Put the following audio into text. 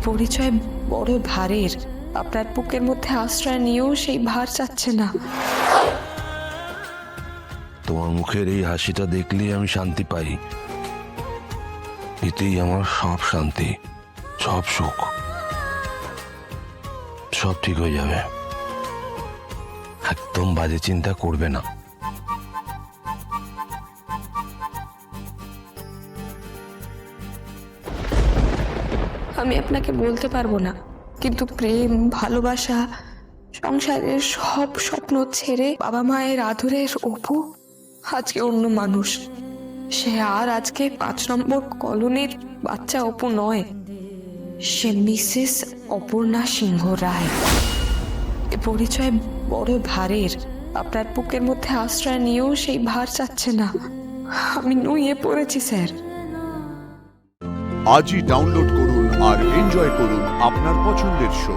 পরিচয় বড় ভারের। আপনার বুকের মধ্যে আশ্রয় নিয়েও সেই ভার চাচ্ছে না। তোমার মুখের এই হাসিটা দেখলেই আমি শান্তি পাই। এতেই আমার সব শান্তি, সব সুখ, সব ঠিক হয়ে যাবে। একদম বাজে চিন্তা করবে না। আমি আপনাকে বলতে পারবো না, কিন্তু প্রেম, ভালোবাসা, সংসারের সব স্বপ্ন ছেড়ে বাবা মায়ের আদরের অপু আজকে অন্য মানুষ। সে আর আজকে 5 নম্বর কলোনির বাচ্চা অপু নয়, সে মিসেস অপর্ণা সিংহ রায়। এ পরিচয় বড় ভারের। আপনার বুকের মধ্যে আশ্রয় নিয়েও সেই ভার চাচ্ছে না। আমি নুয়ে পড়েছি স্যার। আজই ডাউনলোড করুন আর এনজয় করুন আপনার পছন্দের শো।